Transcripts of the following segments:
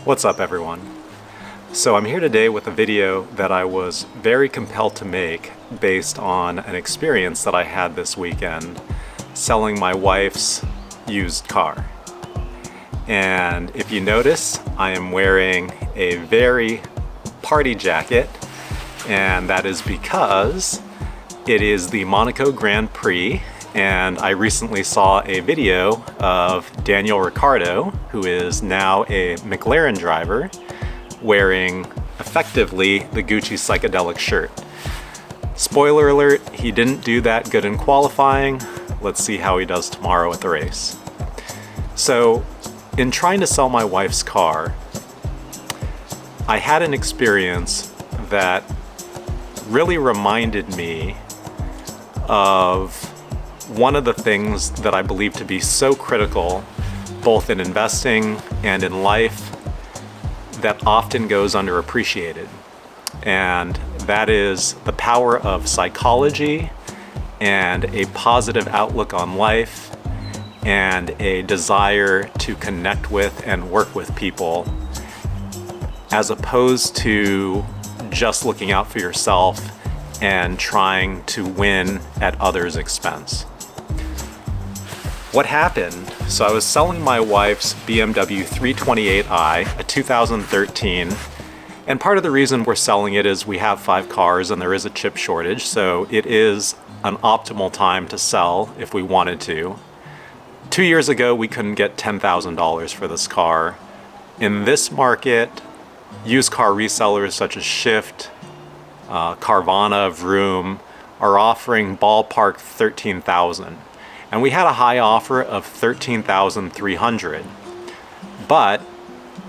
What's up, everyone? So I'm here today with a video that I was very compelled to make based on an experience that I had this weekend selling my wife's used car. And if you notice, I am wearing a very party jacket, and that is because it is the Monaco Grand Prix, and I recently saw a video of Riccardo, who is now a McLaren driver, wearing effectively the Gucci psychedelic shirt. Spoiler alert, he didn't do that good in qualifying. Let's see how he does tomorrow at the race. So, in trying to sell my wife's car, I had an experience that really reminded me of one of the things that I believe to be so critical, both in investing and in life, that often goes underappreciated. And that is the power of psychology and a positive outlook on life and a desire to connect with and work with people, as opposed to just looking out for yourself and trying to win at others' expense. What happened? So I was selling my wife's BMW 328i, a 2013, and part of the reason we're selling it is we have 5 cars and there is a chip shortage, so it is an optimal time to sell if we wanted to. 2 years ago, we couldn't get $10,000 for this car. In this market, used car resellers such as Shift, Carvana, Vroom are offering ballpark $13,000. And we had a high offer of $13,300. But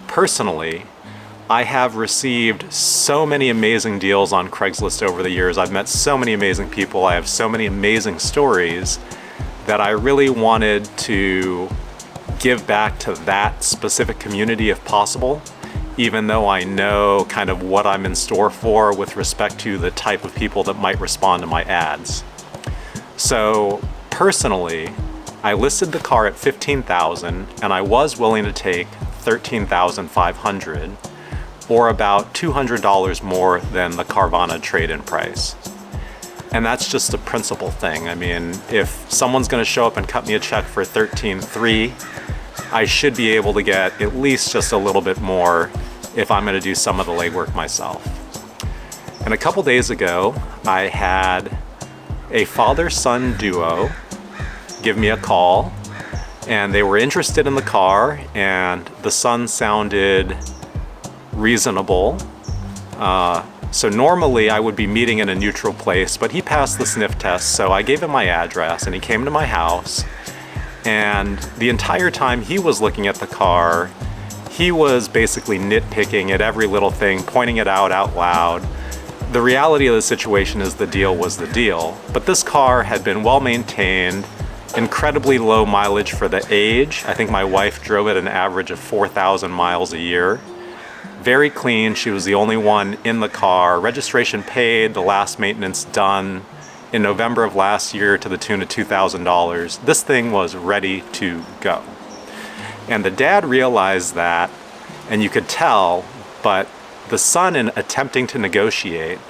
personally, I have received so many amazing deals on Craigslist over the years. I've met so many amazing people. I have so many amazing stories that I really wanted to give back to that specific community if possible, even though I know kind of what I'm in store for with respect to the type of people that might respond to my ads. So personally, I listed the car at $15,000 and I was willing to take $13,500, or about $200 more than the Carvana trade-in price. And that's just a principle thing. I mean, if someone's gonna show up and cut me a check for $13,300, I should be able to get at least just a little bit more if I'm gonna do some of the legwork myself. And a couple days ago, I had a father-son duo give me a call, and they were interested in the car, and the son sounded reasonable. So normally I would be meeting in a neutral place, but he passed the sniff test, so I gave him my address and he came to my house, and the entire time he was looking at the car, he was basically nitpicking at every little thing, pointing it out loud. The reality of the situation is the deal was the deal, but this car had been well maintained, incredibly low mileage for the age. I think my wife drove it an average of 4,000 miles a year. Very clean, she was the only one in the car. Registration paid, the last maintenance done in November of last year to the tune of $2,000. This thing was ready to go. And the dad realized that, and you could tell, but the son, in attempting to negotiate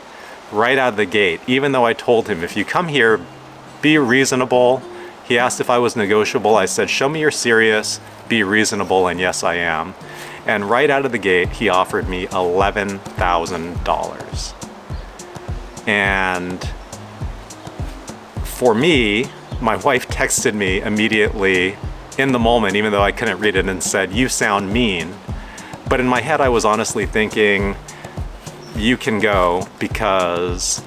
right out of the gate, even though I told him, if you come here, be reasonable. He asked if I was negotiable. I said, show me you're serious, be reasonable, and yes, I am. And right out of the gate, he offered me $11,000. And for me, my wife texted me immediately in the moment, even though I couldn't read it, and said, you sound mean. But in my head, I was honestly thinking, you can go, because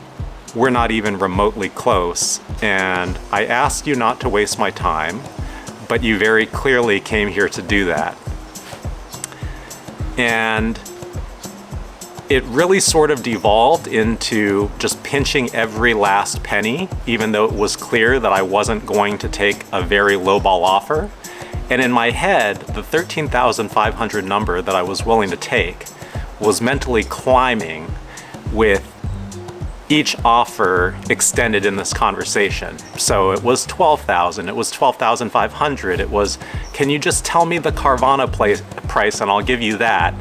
we're not even remotely close. And I asked you not to waste my time, but you very clearly came here to do that. And it really sort of devolved into just pinching every last penny, even though it was clear that I wasn't going to take a very lowball offer. And in my head, the $13,500 number that I was willing to take was mentally climbing with each offer extended in this conversation. So it was $12,000, it was $12,500, it was, can you just tell me the Carvana price and I'll give you that.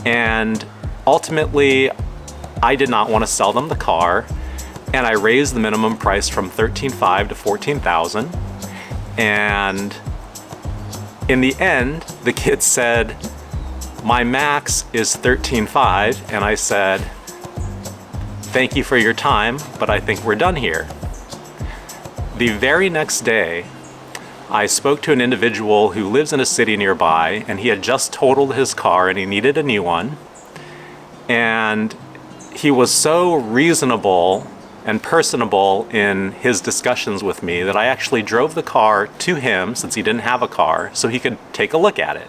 And ultimately, I did not want to sell them the car, and I raised the minimum price from $13,500 to $14,000. And in the end, the kid said, my max is $13,500, and I said, thank you for your time, but I think we're done here. The very next day, I spoke to an individual who lives in a city nearby, and he had just totaled his car and he needed a new one. And he was so reasonable and personable in his discussions with me that I actually drove the car to him, since he didn't have a car, so he could take a look at it.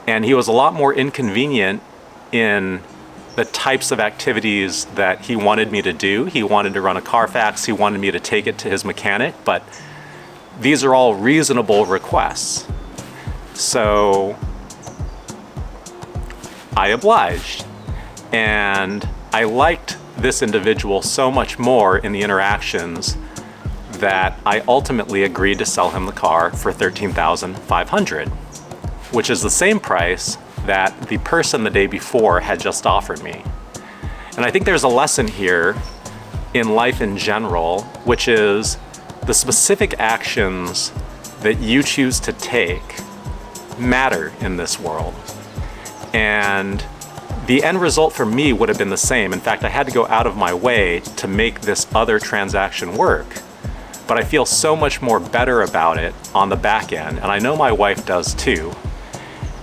And he was a lot more inconvenient in the types of activities that he wanted me to do. He wanted to run a Carfax, he wanted me to take it to his mechanic, but these are all reasonable requests. So I obliged. And I liked this individual so much more in the interactions that I ultimately agreed to sell him the car for $13,500, which is the same price that the person the day before had just offered me. And I think there's a lesson here in life in general, which is the specific actions that you choose to take matter in this world. And the end result for me would have been the same. In fact, I had to go out of my way to make this other transaction work. But I feel so much more better about it on the back end, and I know my wife does too.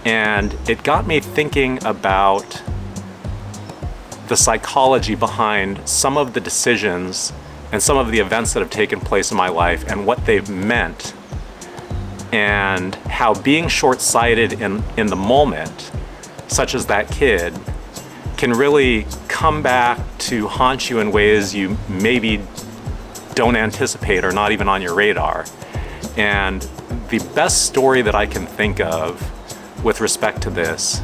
And it got me thinking about the psychology behind some of the decisions and some of the events that have taken place in my life and what they've meant, and how being short-sighted in the moment, such as that kid, can really come back to haunt you in ways you maybe don't anticipate or not even on your radar. And the best story that I can think of with respect to this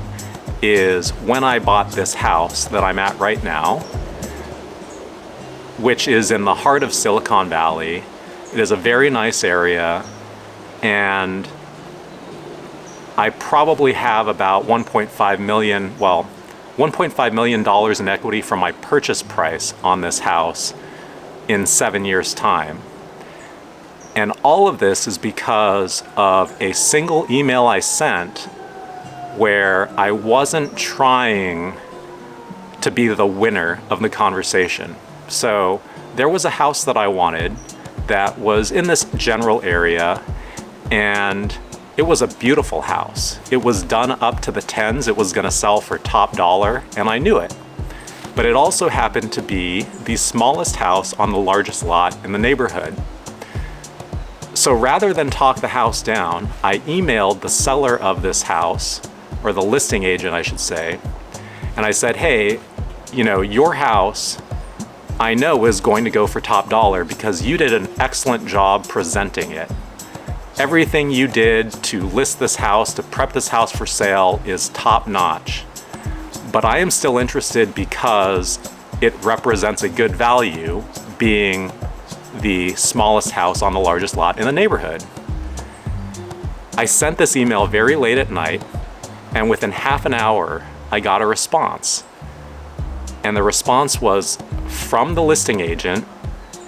is when I bought this house that I'm at right now, which is in the heart of Silicon Valley. It is a very nice area, and I probably have about $1.5 million in equity from my purchase price on this house in 7 years' time. And all of this is because of a single email I sent where I wasn't trying to be the winner of the conversation. So there was a house that I wanted that was in this general area, and it was a beautiful house. It was done up to the tens. It was gonna sell for top dollar, and I knew it. But it also happened to be the smallest house on the largest lot in the neighborhood. So rather than talk the house down, I emailed the seller of this house, or the listing agent, I should say, and I said, hey, you know, your house I know is going to go for top dollar because you did an excellent job presenting it. Everything you did to list this house, to prep this house for sale, is top notch. But I am still interested because it represents a good value, being the smallest house on the largest lot in the neighborhood. I sent this email very late at night, and within half an hour, I got a response. And the response was from the listing agent,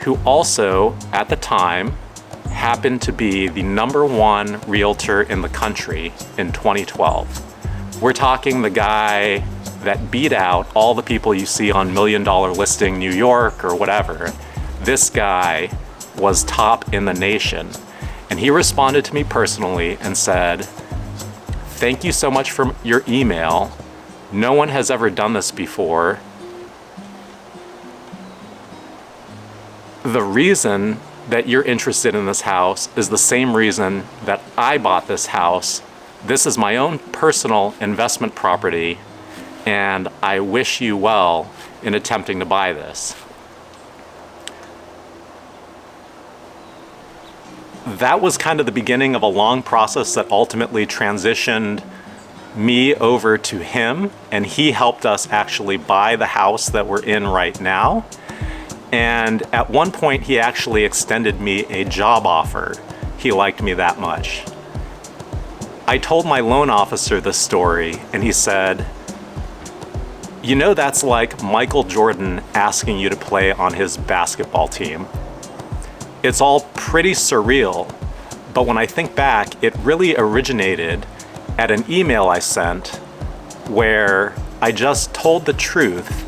who also, at the time, happened to be the #1 realtor in the country in 2012. We're talking the guy that beat out all the people you see on $1 Million Listing New York or whatever. This guy was top in the nation. And he responded to me personally and said, thank you so much for your email. No one has ever done this before. The reason that you're interested in this house is the same reason that I bought this house. This is my own personal investment property, and I wish you well in attempting to buy this. That was kind of the beginning of a long process that ultimately transitioned me over to him, and he helped us actually buy the house that we're in right now. And at one point, he actually extended me a job offer. He liked me that much. I told my loan officer this story, and he said, You know, that's like Michael Jordan asking you to play on his basketball team. It's all pretty surreal, but when I think back, it really originated at an email I sent where I just told the truth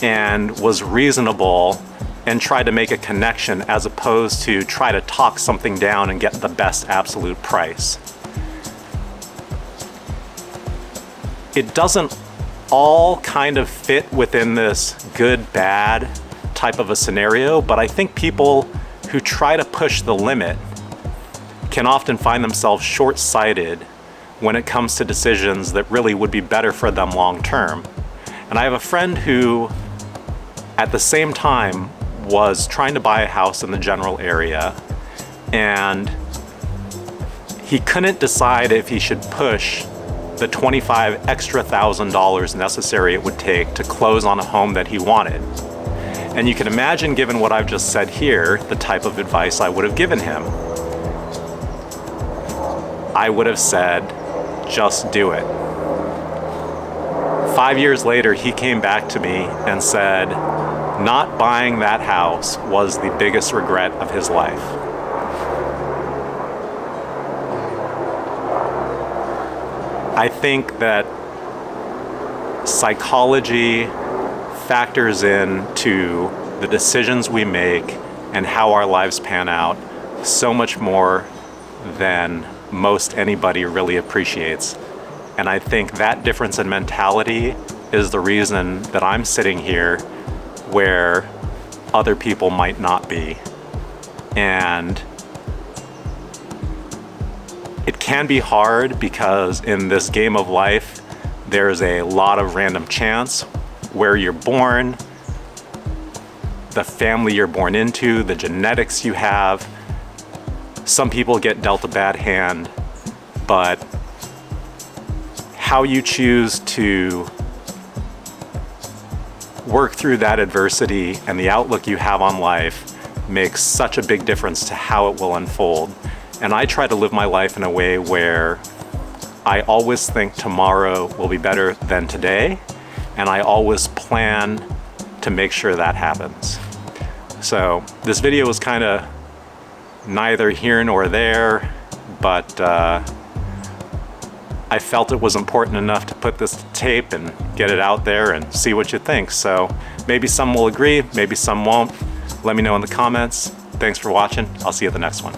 and was reasonable and tried to make a connection as opposed to try to talk something down and get the best absolute price. It doesn't all kind of fit within this good-bad type of a scenario, but I think people who try to push the limit can often find themselves short-sighted when it comes to decisions that really would be better for them long-term. And I have a friend who, at the same time, was trying to buy a house in the general area, and he couldn't decide if he should push the $25,000 extra necessary it would take to close on a home that he wanted. And you can imagine, given what I've just said here, the type of advice I would have given him. I would have said, just do it. 5 years later, he came back to me and said, not buying that house was the biggest regret of his life. I think that psychology factors into the decisions we make and how our lives pan out so much more than most anybody really appreciates. And I think that difference in mentality is the reason that I'm sitting here where other people might not be. And it can be hard because in this game of life, there's a lot of random chance. Where you're born, the family you're born into, the genetics you have. Some people get dealt a bad hand, but how you choose to work through that adversity and the outlook you have on life makes such a big difference to how it will unfold. And I try to live my life in a way where I always think tomorrow will be better than today, and I always plan to make sure that happens. So this video was kind of neither here nor there, but I felt it was important enough to put this to tape and get it out there and see what you think. So maybe some will agree, maybe some won't. Let me know in the comments. Thanks for watching. I'll see you at the next one.